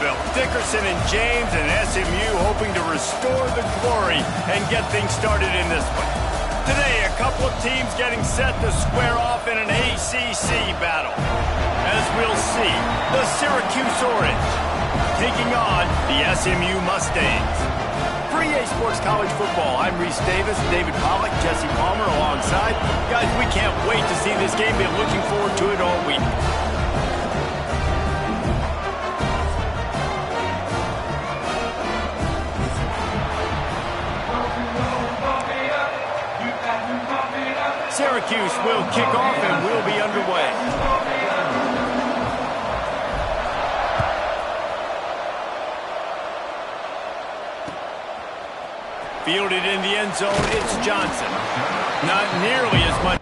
will. Dickerson and James and SMU hoping to restore the glory and get things started in this one. Today, a couple of teams getting set to square off in an ACC battle. As we'll see, the Syracuse Orange taking on the SMU Mustangs. For EA Sports College Football, I'm Reese Davis, David Pollack, Jesse Palmer alongside. Guys, we can't wait to see this game. Been looking forward to it all week. Syracuse will kick off and we'll be underway. Fielded in the end zone, it's Johnson. Not nearly as much.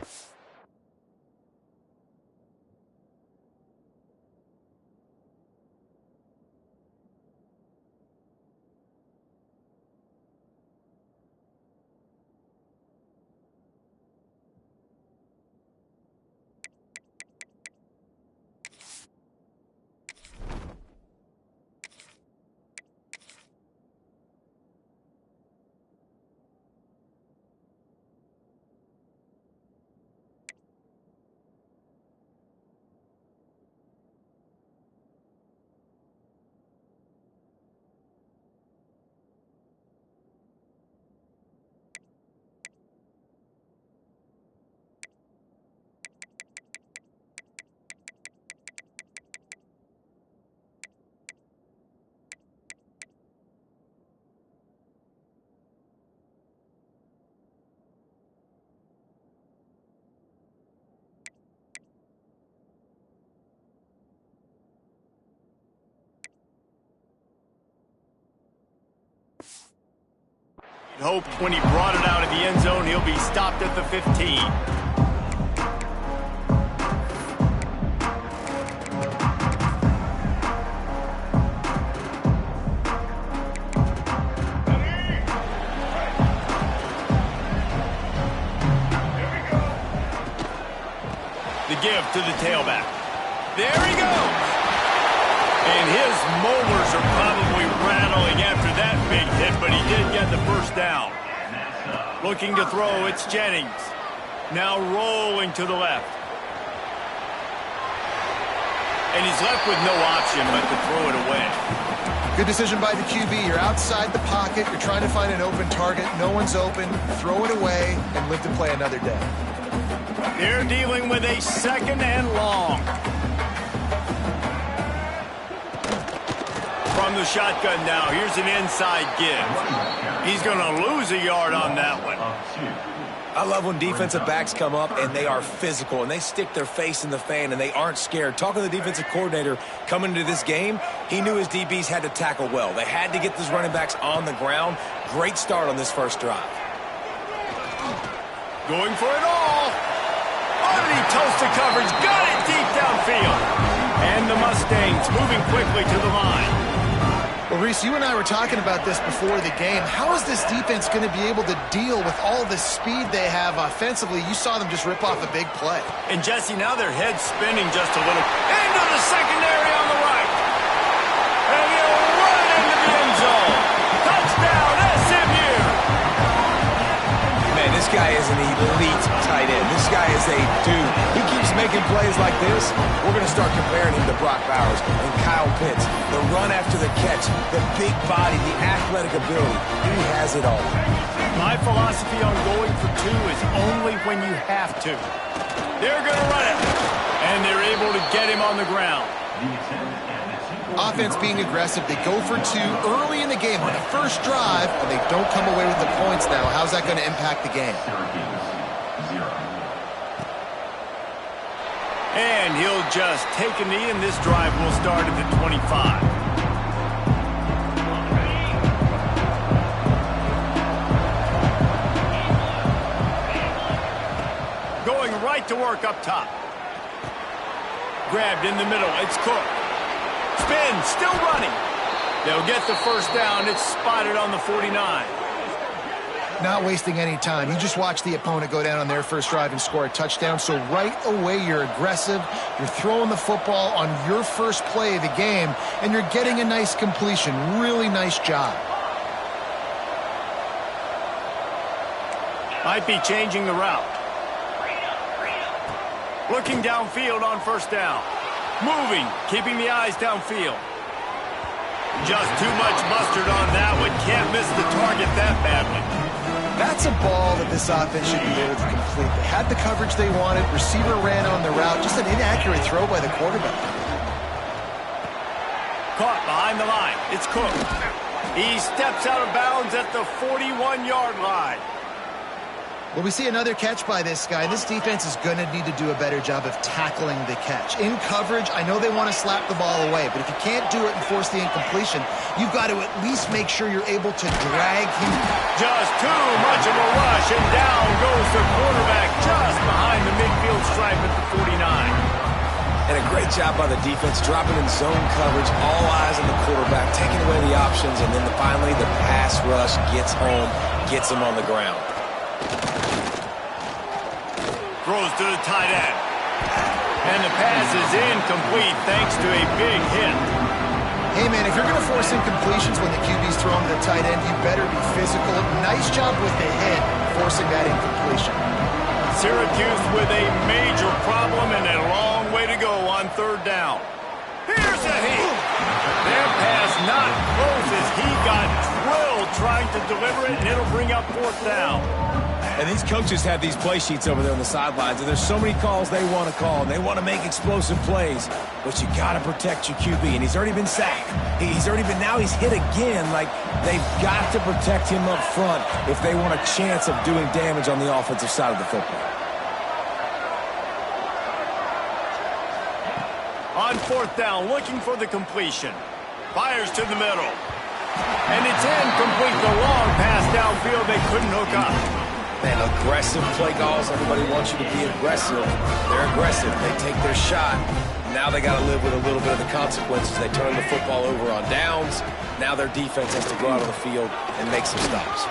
Hoped when he brought it out of the end zone, he'll be stopped at the 15. The give to the tailback. There he goes. And his molars are probably rattling after that big hit, but he did get the first down. Looking to throw, it's Jennings. Now rolling to the left. And he's left with no option but to throw it away. Good decision by the QB. You're outside the pocket. You're trying to find an open target. No one's open. Throw it away and live to play another day. They're dealing with a second and long. From the shotgun now, here's an inside give. He's going to lose a yard on that one. I love when defensive backs come up and they are physical and they stick their face in the fan and they aren't scared. Talking to the defensive coordinator coming into this game, he knew his DBs had to tackle well. They had to get those running backs on the ground. Great start on this first drive. Going for it all. Underneath toasted coverage, got it deep downfield. And the Mustangs moving quickly to the line. Well, Reese, you and I were talking about this before the game. How is this defense going to be able to deal with all the speed they have offensively? You saw them just rip off a big play. And, Jesse, now their head's spinning just a little. Into the secondary on the right. And he'll run into the end zone. Touchdown, SMU. Man, this guy is an elite tight end. This guy is a dude. He keeps making plays like this. We're going to start comparing him to Brock Bowers and Kyle Pitts. The run after the catch, the big body, the athletic ability. He has it all. My philosophy on going for two is only when you have to. They're going to run it. And they're able to get him on the ground. Offense being aggressive. They go for two early in the game on the first drive, and they don't come away with the points now. How's that going to impact the game? And he'll just take a knee, and this drive will start at the 25. Going right to work up top. Grabbed in the middle. It's Cook. Spin, still running. They'll get the first down. It's spotted on the 49. not wasting any time. You just watch the opponent go down on their first drive and score a touchdown. So right away, you're aggressive. You're throwing the football on your first play of the game, and you're getting a nice completion. Really nice job. Might be changing the route. Looking downfield on first down. Moving, keeping the eyes downfield. Just too much mustard on that one. Can't miss the target that badly. That's a ball that this offense should be able to complete. They had the coverage they wanted. Receiver ran on the route. Just an inaccurate throw by the quarterback. Caught behind the line. It's Cook. He steps out of bounds at the 41-yard line. Well, we see another catch by this guy. This defense is going to need to do a better job of tackling the catch. In coverage, I know they want to slap the ball away, but if you can't do it and force the incompletion, you've got to at least make sure you're able to drag him. Just too much of a rush, and down goes the quarterback just behind the midfield stripe at the 49. And a great job by the defense, dropping in zone coverage, all eyes on the quarterback, taking away the options, and then finally the pass rush gets home, gets him on the ground. Throws to the tight end. And the pass is incomplete thanks to a big hit. Hey, man, if you're going to force incompletions when the QB's throwing to the tight end, you better be physical. Nice job with the hit, forcing that incompletion. Syracuse with a major problem and a long way to go on third down. Here's a hit. Their pass not close as he got drilled trying to deliver it, and it'll bring up fourth down. And these coaches have these play sheets over there on the sidelines, and there's so many calls they want to call, and they want to make explosive plays. But you got to protect your QB, and he's already been sacked. Now he's hit again. Like, they've got to protect him up front if they want a chance of doing damage on the offensive side of the football. On fourth down, looking for the completion. Fires to the middle. And it's incomplete. The long pass downfield they couldn't hook up. Man, aggressive play calls. Everybody wants you to be aggressive. They're aggressive. They take their shot. Now they got to live with a little bit of the consequences. They turn the football over on downs. Now their defense has to go out on the field and make some stops.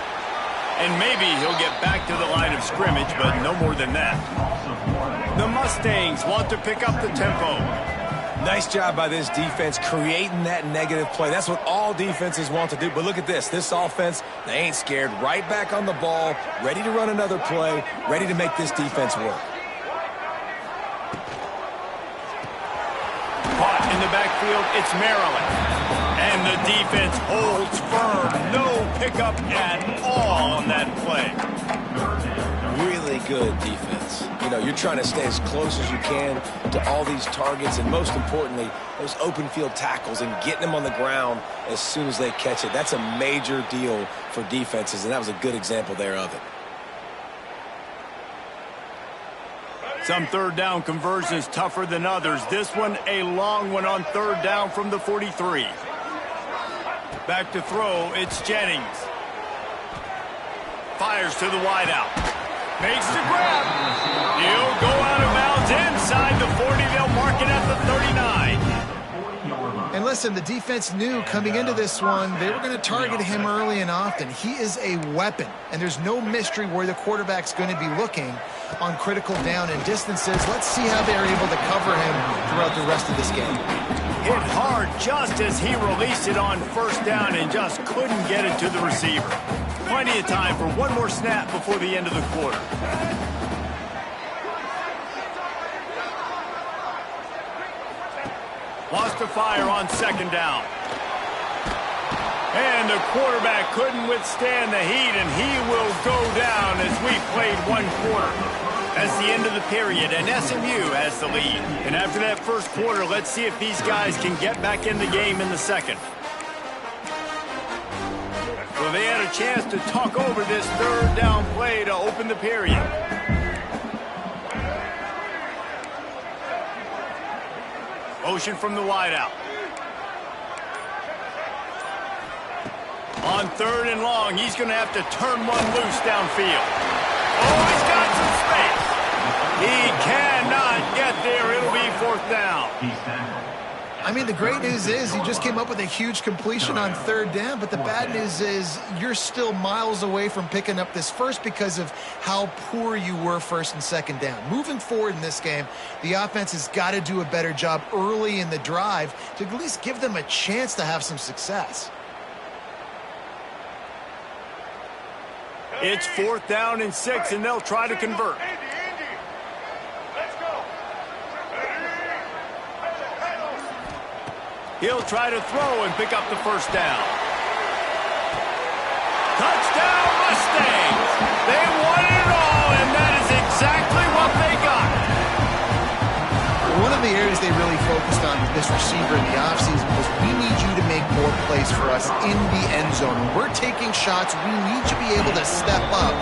And maybe he'll get back to the line of scrimmage, but no more than that. The Mustangs want to pick up the tempo. Nice job by this defense creating that negative play. That's what all defenses want to do. But look at this. This offense, they ain't scared. Right back on the ball, ready to run another play, ready to make this defense work. Caught in the backfield, it's Maryland. And the defense holds firm. No pickup at all on that play. Really good defense. You know, you're trying to stay as close as you can to all these targets, and most importantly, those open field tackles and getting them on the ground as soon as they catch it. That's a major deal for defenses, and that was a good example there of it. Some third down conversions tougher than others. This one, a long one on third down from the 43. Back to throw, it's Jennings. Fires to the wideout. Makes the grab. He'll go out of bounds inside the 40. They'll mark it at the 39. And listen, the defense knew coming into this one, they were going to target him early and often. He is a weapon, and there's no mystery where the quarterback's going to be looking on critical down and distances. Let's see how they're able to cover him throughout the rest of this game. Hit hard just as he released it on first down and just couldn't get it to the receiver. Plenty of time for one more snap before the end of the quarter. Lost to fire on second down. And the quarterback couldn't withstand the heat, and he will go down as we played one quarter. That's the end of the period, and SMU has the lead. And after that first quarter, let's see if these guys can get back in the game in the second. Well, they had a chance to talk over this third down play to open the period. Motion from the wideout. On third and long, he's going to have to turn one loose downfield. Oh, he's got some space. He cannot get there. It'll be fourth down. I mean, the great news is you just came up with a huge completion on third down, but the bad news is you're still miles away from picking up this first because of how poor you were first and second down. Moving forward in this game, the offense has got to do a better job early in the drive to at least give them a chance to have some success. It's 4th down and 6, and they'll try to convert. He'll try to throw and pick up the first down. Touchdown, Mustangs! They won it all, and that is exactly what they got. One of the areas they really focused on with this receiver in the offseason was we need you to make more plays for us in the end zone. When we're taking shots, we need you to be able to step up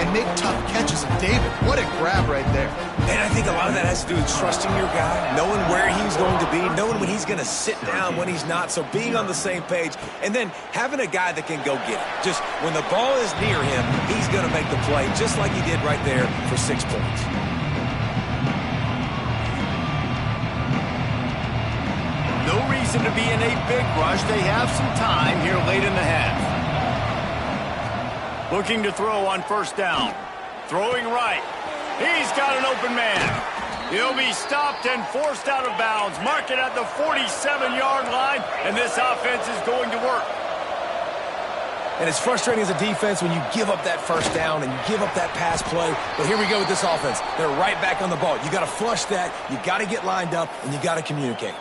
and make tough catches. And David, what a grab right there. And I think a lot of that has to do with trusting your guy, knowing where he's going to be, knowing when he's going to sit down, when he's not, so being on the same page, and then having a guy that can go get it. Just when the ball is near him, he's going to make the play, just like he did right there for 6 points. No reason to be in a big rush. They have some time here late in the half. Looking to throw on first down. Throwing right. He's got an open man. He'll be stopped and forced out of bounds. Mark it at the 47-yard line, and this offense is going to work. And it's frustrating as a defense when you give up that first down and you give up that pass play. But here we go with this offense. They're right back on the ball. You got to flush that. You got to get lined up, and you got to communicate.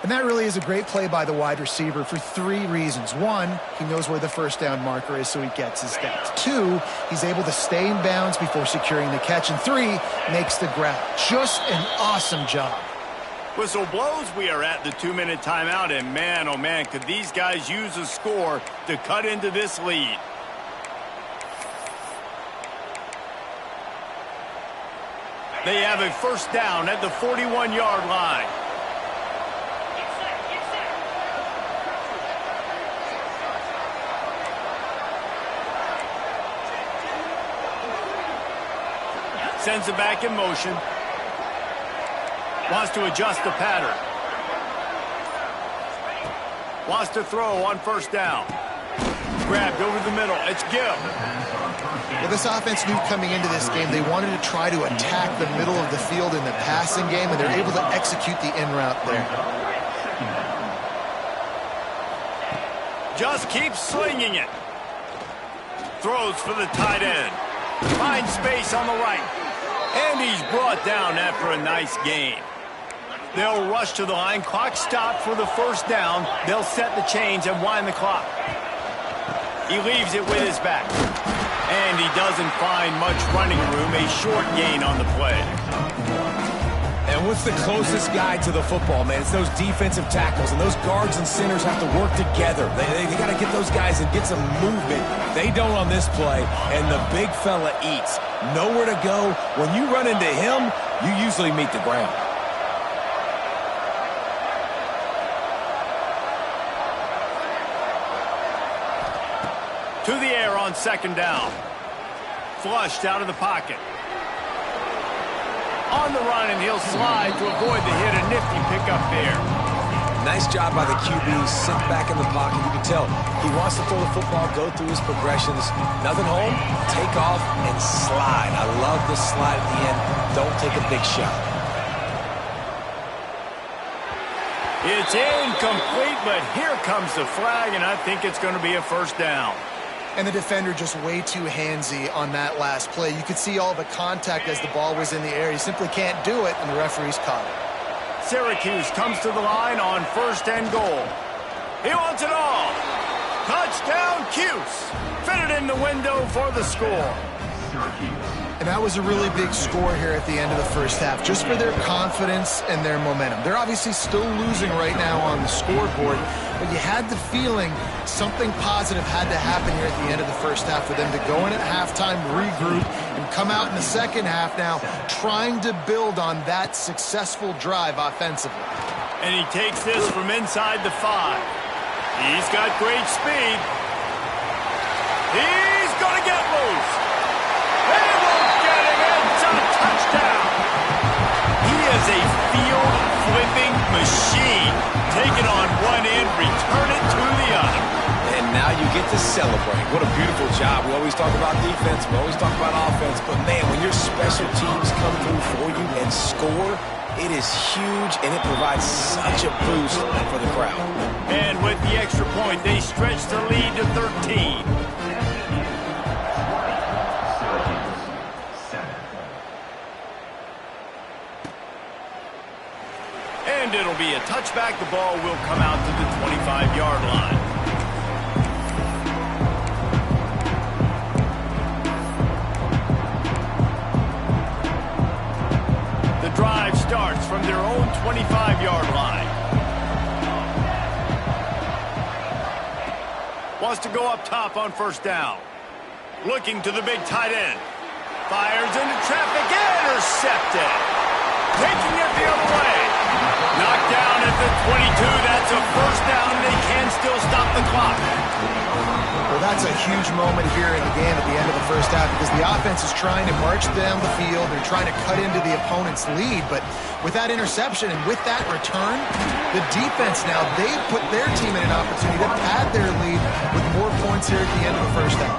And that really is a great play by the wide receiver for 3 reasons. 1, he knows where the first down marker is, so he gets his steps. 2, he's able to stay in bounds before securing the catch. And 3, makes the grab. Just an awesome job. Whistle blows. We are at the 2-minute timeout, and man, oh man, could these guys use a score to cut into this lead. They have a first down at the 41-yard line. Sends it back in motion. Wants to adjust the pattern. Wants to throw on first down. Grabbed over the middle. It's Gill. Well, this offense knew coming into this game they wanted to try to attack the middle of the field in the passing game, and they're able to execute the in route there. Just keeps slinging it. Throws for the tight end. Finds space on the right. And he's brought down after a nice gain. They'll rush to the line. Clock stopped for the first down. They'll set the chains and wind the clock. He leaves it with his back. And he doesn't find much running room. A short gain on the play. And what's the closest guy to the football, man? It's those defensive tackles, and those guards and centers have to work together. They got to get those guys and get some movement. They don't on this play, and the big fella eats. Nowhere to go. When you run into him, you usually meet the ground. To the air on second down. Flushed out of the pocket. On the run, and he'll slide to avoid the hit. A nifty pickup there. Nice job by the QB. Sit back in the pocket. You can tell he wants to throw the football, go through his progressions. Nothing home, take off, and slide. I love the slide at the end. Don't take a big shot. It's incomplete, but here comes the flag, and I think it's going to be a first down. And the defender just way too handsy on that last play. You could see all the contact as the ball was in the air. He simply can't do it, and the referee's caught it. Syracuse comes to the line on first and goal. He wants it all. Touchdown, Cuse. Fitted in the window for the score. And that was a really big score here at the end of the first half, just for their confidence and their momentum. They're obviously still losing right now on the scoreboard, but you had the feeling something positive had to happen here at the end of the first half for them to go in at halftime, regroup, and come out in the second half now trying to build on that successful drive offensively. And he takes this from inside the 5. He's got great speed. He's going to get loose. They won't get him. It's a touchdown. He is a field-flipping machine. lead. Take it on one end, return it to the other. And now you get to celebrate. What a beautiful job. We always talk about defense. We always talk about offense. But, man, when your special teams come through for you and score, it is huge, and it provides such a boost for the crowd. And with the extra point, they stretch the lead to 13. And it'll be a touchback. The ball will come out to the 25-yard line. The drive starts from their own 25-yard line. Wants to go up top on first down. Looking to the big tight end. Fires into traffic. Intercepted. Taking it the other way. Knocked down at the 22. That's a first down. They can still stop the clock. Well, that's a huge moment here in the game at the end of the first half because the offense is trying to march down the field. They're trying to cut into the opponent's lead. But with that interception and with that return, the defense now, they put their team in an opportunity to pad their lead with more points here at the end of the first half.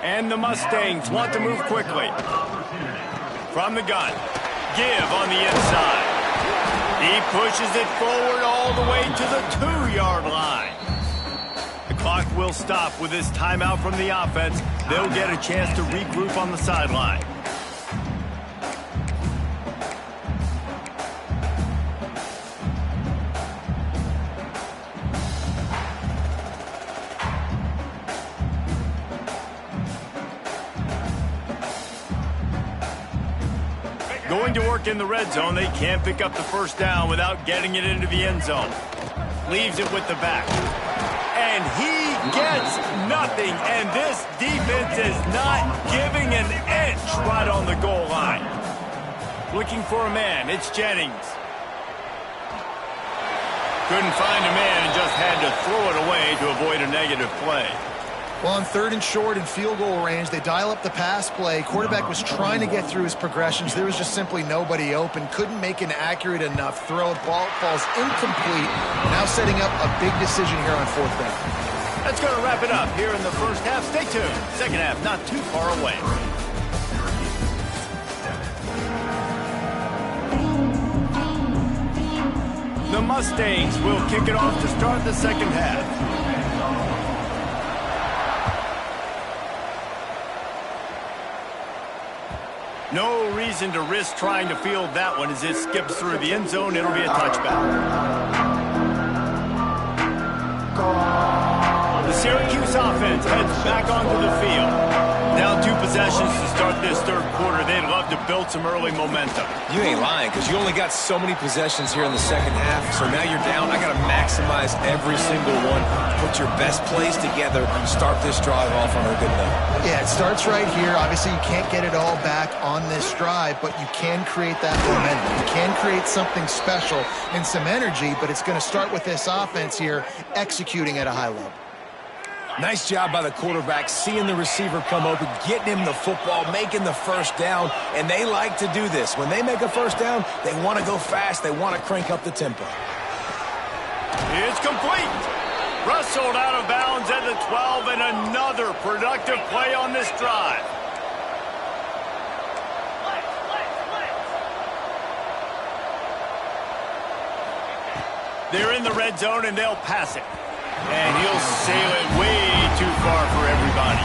And the Mustangs want to move quickly. From the gun. Give on the inside. He pushes it forward all the way to the 2-yard line. The clock will stop with this timeout from the offense. They'll get a chance to regroup on the sideline. Going to work in the red zone, they can't pick up the first down without getting it into the end zone. Leaves it with the back. And he gets nothing, and this defense is not giving an inch right on the goal line. Looking for a man, it's Jennings. Couldn't find a man and just had to throw it away to avoid a negative play. Well, on 3rd and short and field goal range, they dial up the pass play. Quarterback was trying to get through his progressions. There was just simply nobody open. Couldn't make an accurate enough throw. Ball falls incomplete. Now setting up a big decision here on 4th down. That's going to wrap it up here in the first half. Stay tuned. Second half not too far away. The Mustangs will kick it off to start the second half. No reason to risk trying to field that one as it skips through the end zone. It'll be a touchback. The Syracuse offense heads back onto the field. Down 2 possessions to start this third quarter. They'd love to build some early momentum. You ain't lying, because you only got so many possessions here in the second half. So now you're down. I got to maximize every single one. Put your best plays together. Start this drive off on a good note. Yeah, it starts right here. Obviously, you can't get it all back on this drive, but you can create that momentum. You can create something special and some energy, but it's going to start with this offense here executing at a high level. Nice job by the quarterback, seeing the receiver come open, getting him the football, making the first down, and they like to do this. When they make a first down, they want to go fast. They want to crank up the tempo. It's complete. Rustled out of bounds at the 12, and another productive play on this drive. They're in the red zone, and they'll pass it. And he'll sail it way too far for everybody.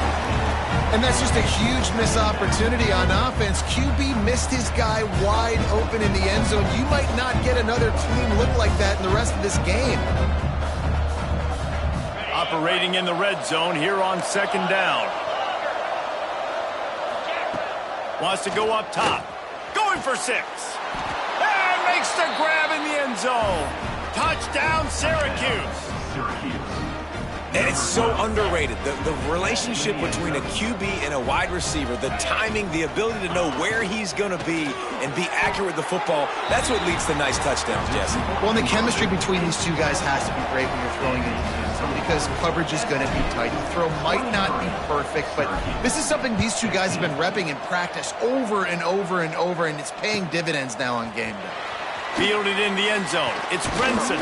And that's just a huge missed opportunity on offense. QB missed his guy wide open in the end zone. You might not get another clean look like that in the rest of this game. Operating in the red zone here on second down. Wants to go up top. Going for 6. And makes the grab in the end zone. Touchdown, Syracuse. And it's so underrated. The relationship between a QB and a wide receiver, the timing, the ability to know where he's going to be and be accurate with the football, that's what leads to nice touchdowns, Jesse. Well, and the chemistry between these two guys has to be great when you're throwing into the end zone because coverage is going to be tight. The throw might not be perfect, but this is something these two guys have been repping in practice over and over and over, and it's paying dividends now on game day. Fielded in the end zone. It's Brinson.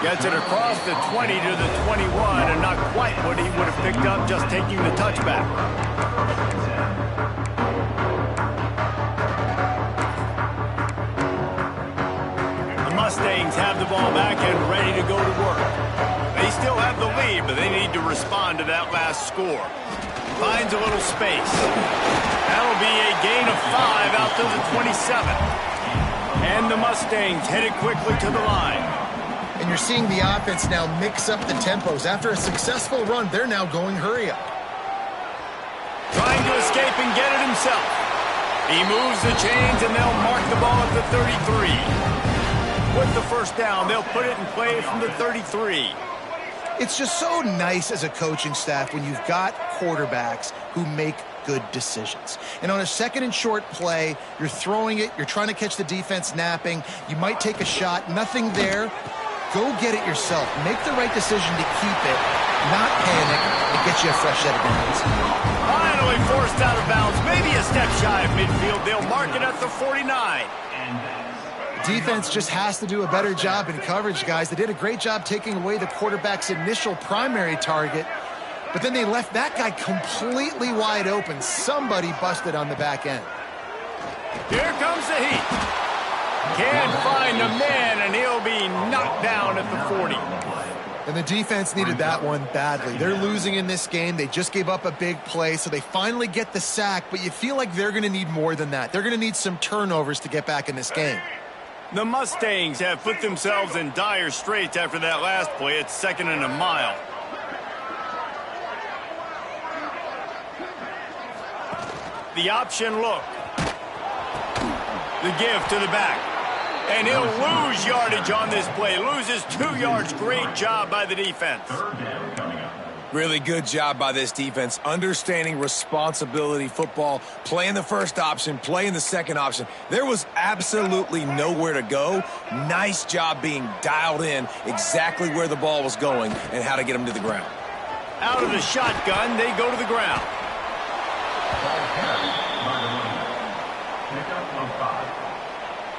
Gets it across the 20 to the 21, and not quite what he would have picked up just taking the touchback. The Mustangs have the ball back and ready to go to work. They still have the lead, but they need to respond to that last score. Finds a little space. That'll be a gain of 5 out to the 27. And the Mustangs headed quickly to the line. And you're seeing the offense now mix up the tempos. After a successful run, they're now going hurry up. Trying to escape and get it himself. He moves the chains, and they'll mark the ball at the 33. With the first down, they'll put it in play from the 33. It's just so nice as a coaching staff when you've got quarterbacks who make good decisions. And on a second and short play, you're throwing it, you're trying to catch the defense napping, you might take a shot, nothing there. Go get it yourself. Make the right decision to keep it, not panic, and get you a fresh set of downs. Finally forced out of bounds, maybe a step shy of midfield. They'll mark it at the 49. Defense just has to do a better job in coverage, guys. They did a great job taking away the quarterback's initial primary target, but then they left that guy completely wide open. Somebody busted on the back end. Here comes the heat. Can't find the man, and he'll be knocked down at the 40. And the defense needed that one badly. They're losing in this game. They just gave up a big play, so they finally get the sack, but you feel like they're going to need more than that. They're going to need some turnovers to get back in this game. The Mustangs have put themselves in dire straits after that last play. It's 2nd and a mile. The option look. The give to the back. And he'll lose yardage on this play. Loses 2 yards. Great job by the defense. Really good job by this defense, understanding responsibility football, playing the first option, playing the second option. There was absolutely nowhere to go. Nice job being dialed in exactly where the ball was going and how to get them to the ground. Out of the shotgun, they go to the ground. Pickup of 5.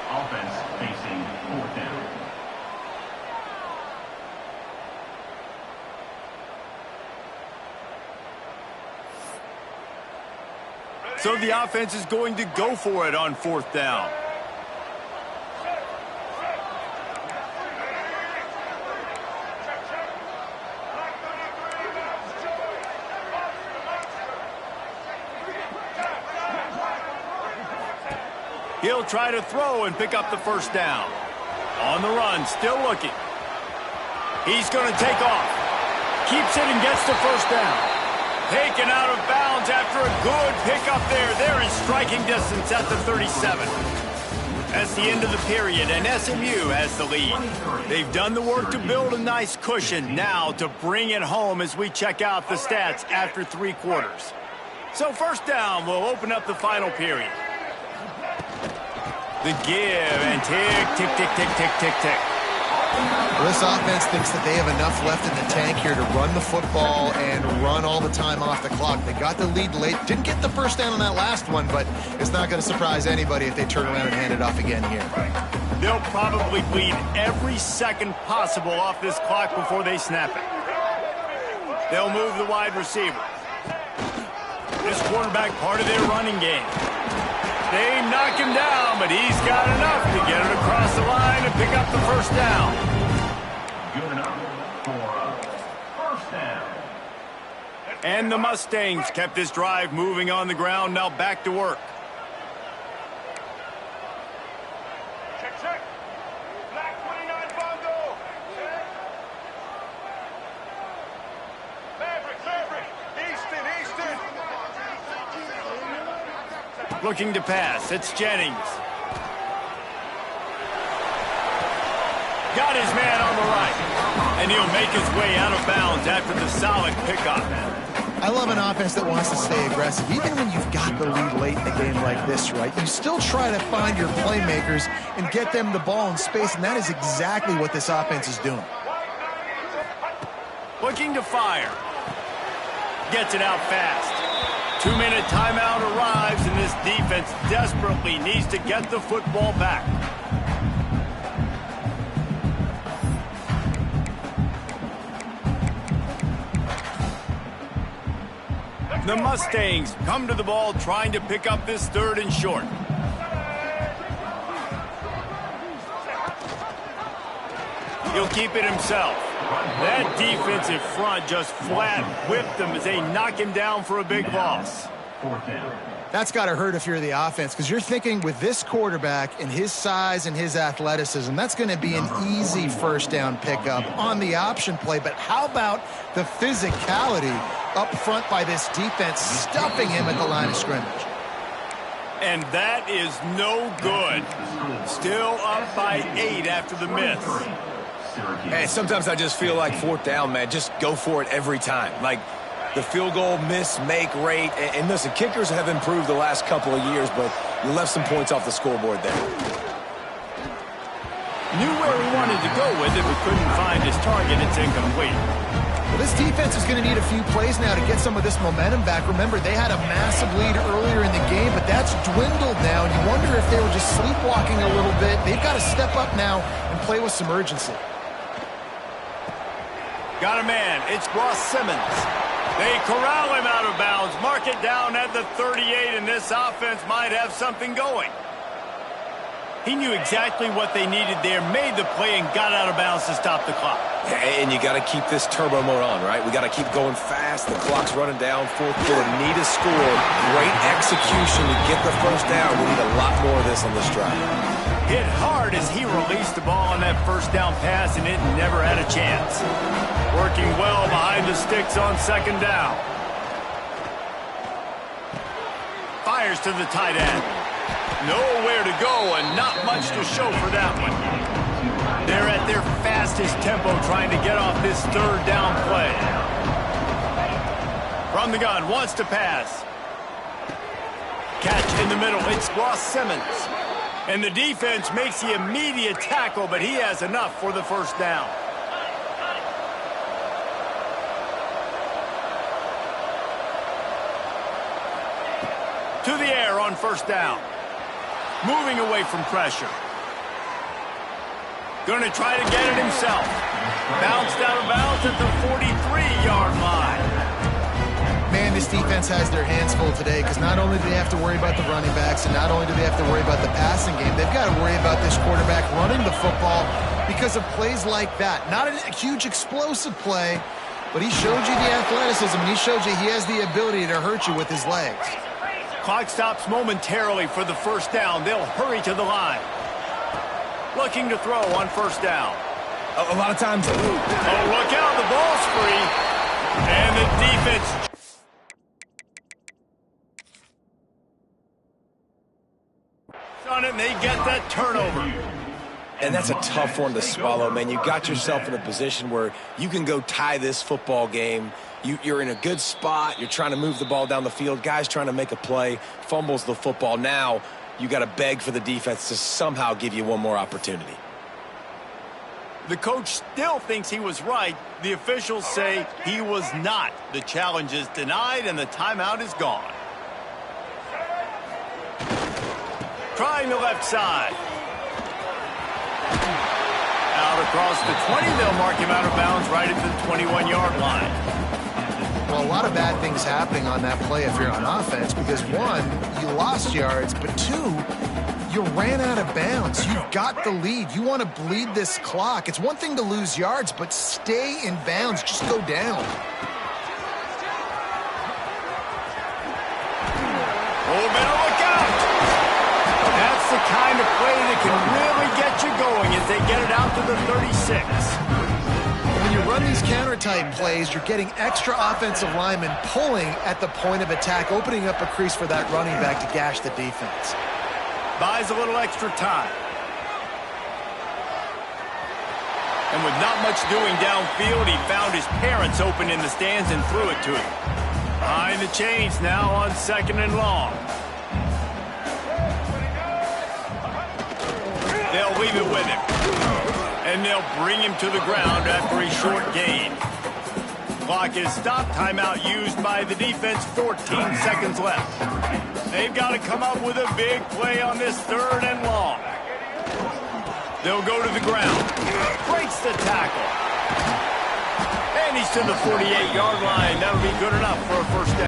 Offense facing 4th down. So the offense is going to go for it on 4th down. He'll try to throw and pick up the first down. On the run, still looking. He's going to take off. Keeps it and gets the first down. Taken out of bounds after a good pickup there. They're in striking distance at the 37. That's the end of the period, and SMU has the lead. They've done the work to build a nice cushion. Now to bring it home as we check out the stats after 3 quarters. So first down will open up the final period. The give, and tick, tick, tick, tick, tick, tick, tick. Well, this offense thinks that they have enough left in the tank here to run the football and run all the time off the clock. They got the lead late. Didn't get the first down on that last one, but it's not going to surprise anybody if they turn around and hand it off again here. They'll probably bleed every second possible off this clock before they snap it. They'll move the wide receiver. This quarterback part of their running game. They knock him down, but he's got enough to get it across the line and pick up the first down. Good enough for first down. And the Mustangs kept this drive moving on the ground. Now back to work. Check, check. Black 29 Bongo. Maverick. Easton. Looking to pass. It's Jennings. Got his man on the right. And he'll make his way out of bounds after the solid pickup. I love an offense that wants to stay aggressive. Even when you've got the lead late in a game like this, right, you still try to find your playmakers and get them the ball in space, and that is exactly what this offense is doing. Looking to fire. Gets it out fast. 2-minute timeout arrives, and this defense desperately needs to get the football back. The Mustangs come to the ball trying to pick up this 3rd and short. He'll keep it himself. That defensive front just flat whipped him as they knock him down for a big loss. 4th down. That's got to hurt if you're the offense, because you're thinking with this quarterback and his size and his athleticism, that's going to be an easy 1st down pickup on the option play. But how about the physicality up front by this defense, stuffing him at the line of scrimmage? And that is no good. Still up by 8 after the miss. Hey, sometimes I just feel like 4th down, man. Just go for it every time. Like the field goal miss-make rate. And listen, kickers have improved the last couple of years, but you left some points off the scoreboard there. Knew where he wanted to go with it, but couldn't find his target. It's incomplete. Well, this defense is going to need a few plays now to get some of this momentum back. Remember, they had a massive lead earlier in the game, but that's dwindled now. And you wonder if they were just sleepwalking a little bit. They've got to step up now and play with some urgency. Got a man. It's Ross Simmons. They corral him out of bounds. Mark it down at the 38, and this offense might have something going. He knew exactly what they needed there, made the play, and got out of bounds to stop the clock. And you got to keep this turbo mode on, right? We got to keep going fast. The clock's running down. 4th quarter. Need a score. Great execution to get the 1st down. We need a lot more of this on this drive. Hit hard as he released the ball on that 1st down pass, and it never had a chance. Working well behind the sticks on 2nd down. Fires to the tight end. Nowhere to go and not much to show for that one. They're at their fastest tempo trying to get off this 3rd down play. From the gun, wants to pass. Catch in the middle. It's Ross Simmons. And the defense makes the immediate tackle, but he has enough for the 1st down. To the air on 1st down. Moving away from pressure. Going to try to get it himself. Bounced out of bounds at the 43-yard line. Man, this defense has their hands full today, because not only do they have to worry about the running backs, and not only do they have to worry about the passing game, they've got to worry about this quarterback running the football because of plays like that. Not a huge explosive play, but he showed you the athleticism, and he showed you he has the ability to hurt you with his legs. Clock stops momentarily for the 1st down. They'll hurry to the line. Looking to throw on 1st down. A lot of times. Oh, look out. The ball's free. And the defense on it, and they get that turnover. And that's a tough one to swallow, man. You got yourself in a position where you can go tie this football game. You're in a good spot. You're trying to move the ball down the field. Guys trying to make a play. Fumbles the football. Now you got to beg for the defense to somehow give you one more opportunity. The coach still thinks he was right. The officials say he was not. The challenge is denied, and the timeout is gone. Trying the left side. Out across the 20, they'll mark him out of bounds right at the 21-yard line. Well, a lot of bad things happening on that play if you're on offense, because one, you lost yards, but two, you ran out of bounds. You've got the lead. You want to bleed this clock. It's one thing to lose yards, but stay in bounds. Just go down. Oh, better look out. That's the kind of play that can really get you going as they get it out to the 36. When you run these counter-type plays, you're getting extra offensive linemen pulling at the point of attack, opening up a crease for that running back to gash the defense. Buys a little extra time. And with not much doing downfield, he found his parents open in the stands and threw it to him. Behind the chains now on 2nd and long. They'll leave it with him. And they'll bring him to the ground after a short gain. Clock is stopped. Timeout used by the defense. 14 seconds left. They've got to come up with a big play on this 3rd and long. They'll go to the ground. Breaks the tackle. And he's to the 48-yard line. That'll be good enough for a 1st